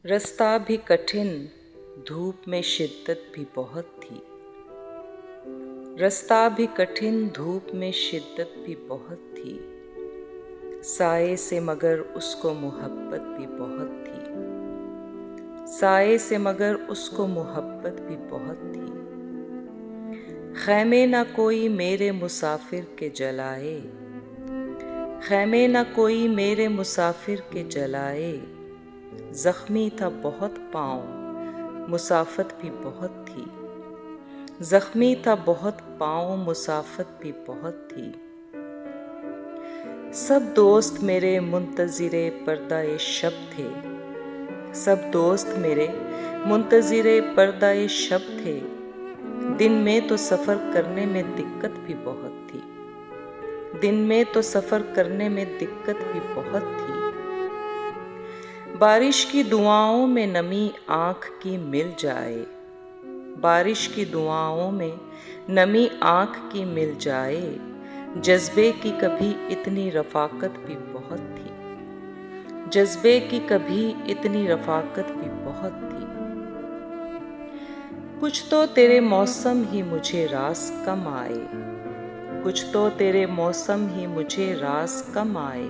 रास्ता भी कठिन, धूप में शिद्दत भी बहुत थी। रास्ता भी कठिन, धूप में शिद्दत भी बहुत थी। साए से मगर उसको मोहब्बत भी बहुत थी। साए से मगर उसको मोहब्बत भी बहुत थी। खैमे न कोई मेरे मुसाफिर के जलाए, खैमे न कोई मेरे मुसाफिर के जलाए। जख्मी था बहुत पाँव, मुसाफत भी बहुत थी। जख्मी था बहुत पाँव, मुसाफत भी बहुत थी। सब दोस्त मेरे मुंतज़िरे पर्दाए शब थे। सब दोस्त मेरे मुंतज़िरे पर्दाए शब थे। दिन में तो सफ़र करने में दिक्कत भी बहुत थी। दिन में तो सफ़र करने में दिक्कत भी बहुत थी। बारिश की दुआओं में नमी आँख की मिल जाए, बारिश की दुआओं में नमी आँख की मिल जाए। जज्बे की कभी इतनी रफ़ाकत भी बहुत थी। जज्बे की कभी इतनी रफ़ाकत भी बहुत थी। कुछ तो तेरे मौसम ही मुझे रास कम आए, कुछ तो तेरे मौसम ही मुझे रास कम आए।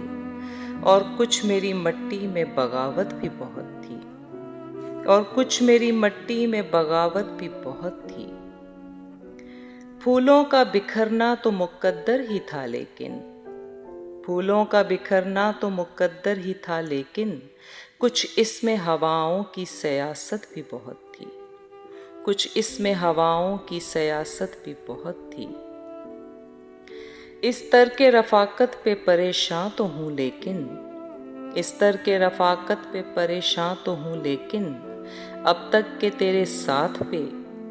और कुछ मेरी मट्टी में बगावत भी बहुत थी। और कुछ मेरी मट्टी में बगावत भी बहुत थी। फूलों का बिखरना तो मुक़द्दर ही था लेकिन, फूलों का बिखरना तो मुक़द्दर ही था लेकिन, कुछ इसमें हवाओं की सियासत भी बहुत थी। कुछ इसमें हवाओं की सियासत भी बहुत थी। इस तरके रफ़ाकत पे परेशान तो हूँ लेकिन, इस तरके रफ़ाकत पे परेशान तो हूँ लेकिन, अब तक के तेरे साथ पे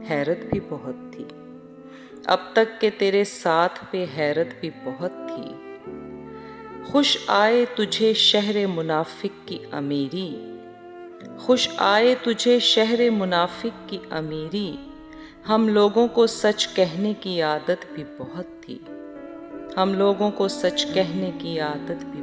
हैरत भी बहुत थी। अब तक के तेरे साथ पे हैरत भी बहुत थी। खुश आए तुझे शहर मुनाफिक की अमीरी, खुश आए तुझे शहर मुनाफिक की अमीरी। हम लोगों को सच कहने की आदत भी बहुत थी। हम लोगों को सच कहने की आदत भी